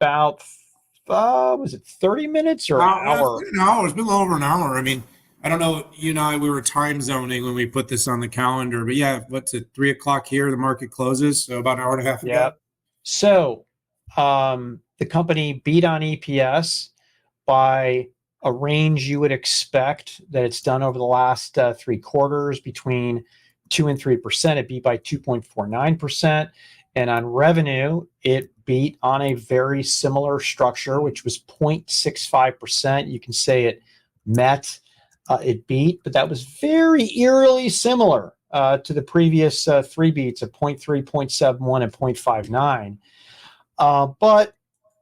about, was it 30 minutes or an It's hour? been an hour. It's been a little over an hour. I mean, I don't know. You and I, we were time zoning when we put this on the calendar, but yeah, what's it? 3 o'clock here. The market closes, so about an hour and a half ago. Yeah. So the company beat on EPS by a range you would expect that it's done over the last 3 quarters between 2 and 3%. It beat by 2.49%. And on revenue, it beat on a very similar structure, which was 0.65%. You can say it met, it beat, but that was very eerily similar to the previous three beats of 0.3, 0.71, and 0.59. But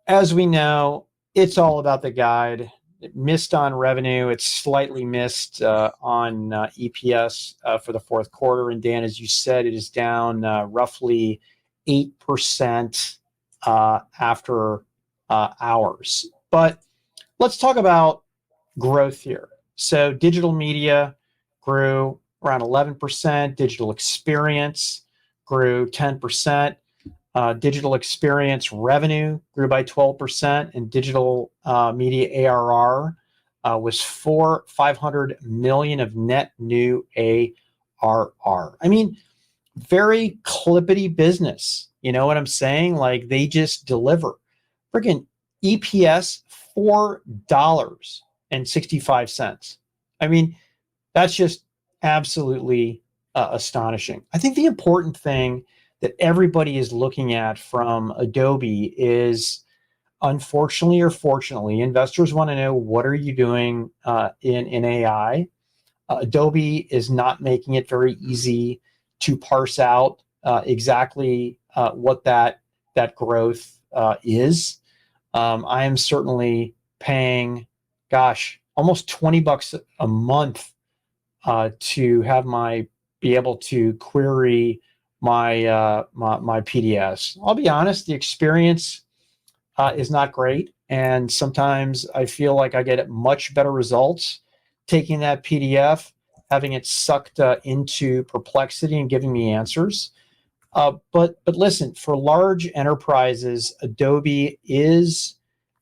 as we know, it's all about the guide. It missed on revenue. It's slightly missed on EPS for the fourth quarter. And Dan, as you said, it is down roughly 8% after hours. But let's talk about growth here. So digital media grew around 11%. Digital experience grew 10%. Digital experience revenue grew by 12%, and digital media ARR was 500 million of net new ARR. I mean, very clippity business. You know what I'm saying? Like they just deliver. Freaking EPS $4.65. I mean, that's just absolutely astonishing. I think the important thing that everybody is looking at from Adobe is, unfortunately or fortunately, investors want to know, what are you doing in AI? Adobe is not making it very easy to parse out exactly what that growth is. I am certainly paying, gosh, almost $20 a month to have be able to query my PDFs. I'll be honest, the experience is not great, and sometimes I feel like I get much better results taking that PDF, having it sucked into Perplexity and giving me answers. But listen, for large enterprises, Adobe is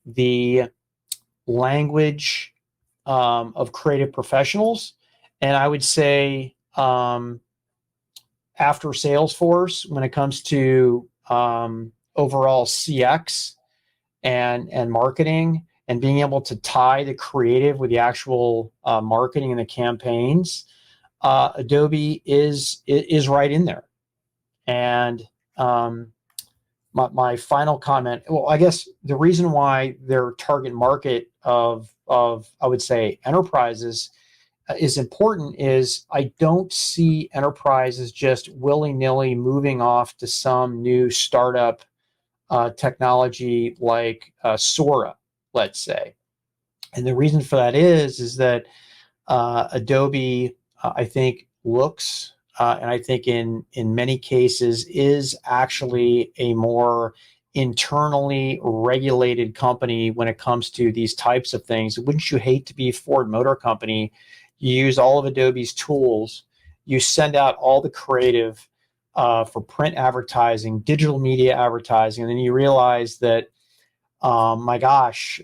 the language of creative professionals, and I would say after Salesforce, when it comes to overall CX and marketing, and being able to tie the creative with the actual marketing and the campaigns, Adobe is right in there. And my final comment, well, I guess the reason why their target market of I would say enterprises is important is I don't see enterprises just willy-nilly moving off to some new startup technology like Sora, let's say. And the reason for that is that Adobe, I think, looks and I think in many cases is actually a more internally regulated company when it comes to these types of things. Wouldn't you hate to be Ford Motor Company? You use all of Adobe's tools, you send out all the creative for print advertising, digital media advertising, and then you realize that, my gosh,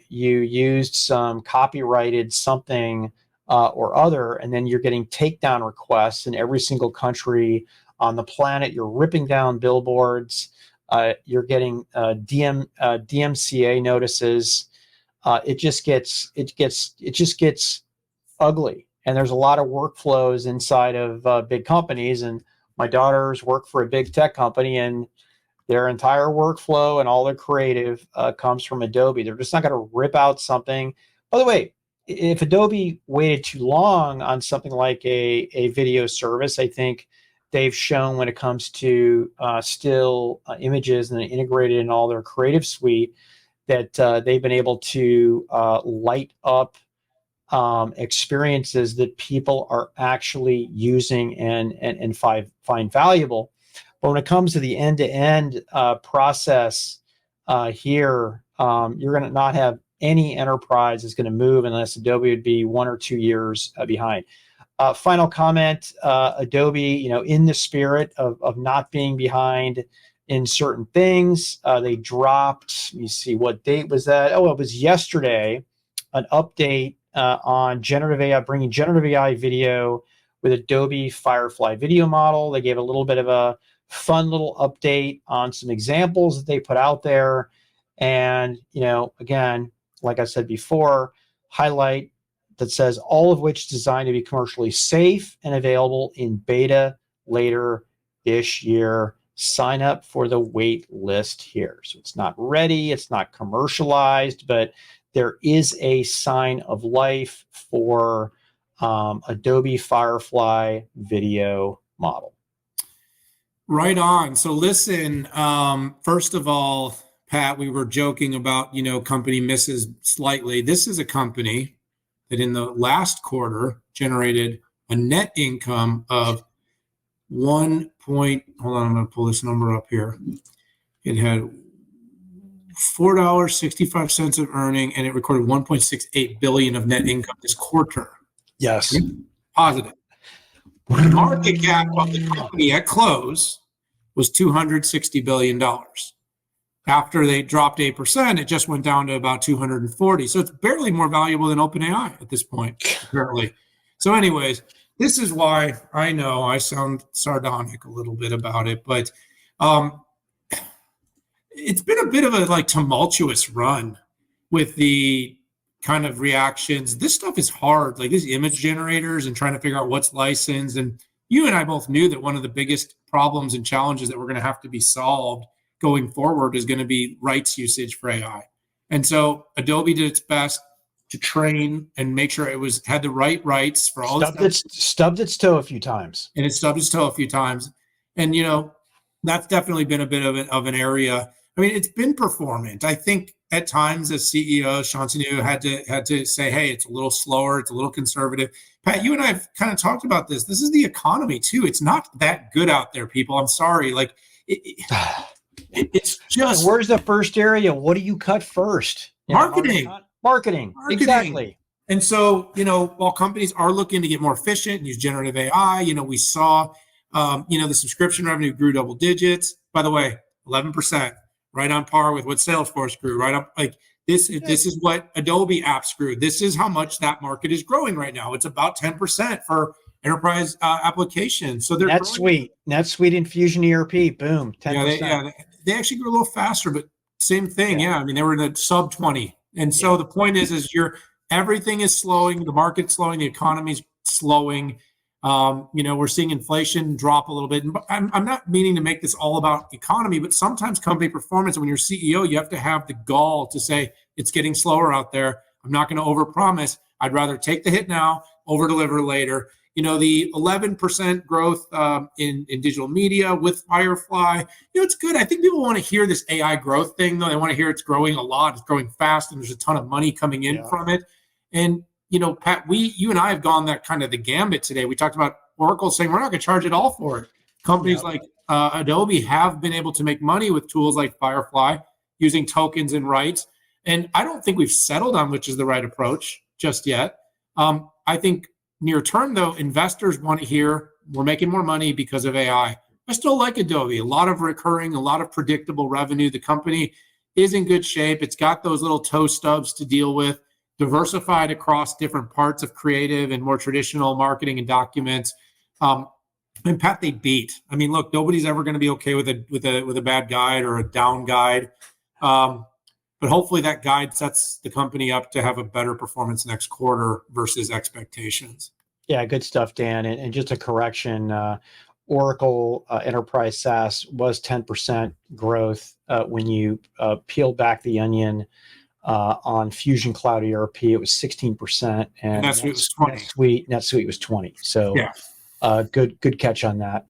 you used some copyrighted something or other, and then you're getting takedown requests in every single country on the planet. You're ripping down billboards. You're getting DMCA notices. It just gets ugly. And there's a lot of workflows inside of big companies. And my daughters work for a big tech company, and their entire workflow and all their creative comes from Adobe. They're just not going to rip out something. By the way, if Adobe waited too long on something like a video service, I think they've shown when it comes to still images and integrated in all their creative suite that they've been able to light up experiences that people are actually using and find valuable. But when it comes to the end-to-end process here, you're going to not have any enterprise is going to move unless Adobe would be 1 or 2 years behind. Final comment, Adobe, in the spirit of not being behind in certain things. They dropped, you see, what date was that? Oh, it was yesterday, an update on generative AI, bringing generative AI video with Adobe Firefly video model. They gave a little bit of a fun little update on some examples that they put out there. And, again, like I said before, highlight that says all of which designed to be commercially safe and available in beta later this year. Sign up for the wait list here. So it's not ready, it's not commercialized, but there is a sign of life for Adobe Firefly video model. Right on. So listen, first of all, Pat, we were joking about, company misses slightly. This is a company that in the last quarter generated a net income of hold on, I'm going to pull this number up here. It had $4.65 of earning, and it recorded 1.68 billion of net income this quarter. Yes. Positive. The market cap of the company at close was $260 billion. After they dropped 8%, it just went down to about 240. So it's barely more valuable than OpenAI at this point, apparently. So anyways, this is why I know I sound sardonic a little bit about it, but it's been a bit of a tumultuous run with the kind of reactions. This stuff is hard, like these image generators and trying to figure out what's licensed. And you and I both knew that one of the biggest problems and challenges that were going to have to be solved going forward is going to be rights usage for AI. And so Adobe did its best to train and make sure it had the right rights for all this. Stubbed its toe a few times. And it stubbed its toe a few times. And, that's definitely been a bit of an area. I mean, it's been performant. I think at times as CEO, Shantanu had to say, hey, it's a little slower, it's a little conservative. Pat, you and I have kind of talked about this. This is the economy too. It's not that good out there, people. I'm sorry. It's just, where's the first area? What do you cut first? Marketing. Exactly. And so, while companies are looking to get more efficient and use generative AI, we saw, the subscription revenue grew double digits. By the way, 11%, right on par with what Salesforce grew, right up. This is what Adobe apps grew. This is how much that market is growing right now. It's about 10% for enterprise applications. So they're NetSuite Infusion ERP, boom, 10%. They actually grew a little faster, but same thing. Yeah. I mean, they were in the sub 20. And so the point is everything is slowing. The market's slowing. The economy's slowing. We're seeing inflation drop a little bit. And I'm not meaning to make this all about economy, but sometimes company performance, when you're CEO, you have to have the gall to say, it's getting slower out there. I'm not going to overpromise. I'd rather take the hit now, over deliver later. The 11% growth in digital media with Firefly, it's good. I think people want to hear this AI growth thing, though. They want to hear it's growing a lot, it's growing fast, and there's a ton of money coming in from it. And, Pat, you and I have gone that kind of the gambit today. We talked about Oracle saying we're not going to charge it all for it. Companies like Adobe have been able to make money with tools like Firefly using tokens and rights. And I don't think we've settled on which is the right approach just yet. I think near term, though, investors want to hear we're making more money because of AI. I still like Adobe. A lot of recurring, a lot of predictable revenue. The company is in good shape. It's got those little toe stubs to deal with, diversified across different parts of creative and more traditional marketing and documents. And Pat, they beat. I mean, look, nobody's ever going to be okay with a bad guide or a down guide. But hopefully that guide sets the company up to have a better performance next quarter versus expectations. Yeah, good stuff, Dan. And just a correction, Oracle Enterprise SaaS was 10% growth when you peel back the onion on Fusion Cloud ERP. It was 16%, and NetSuite was 20. NetSuite was 20. So good catch on that.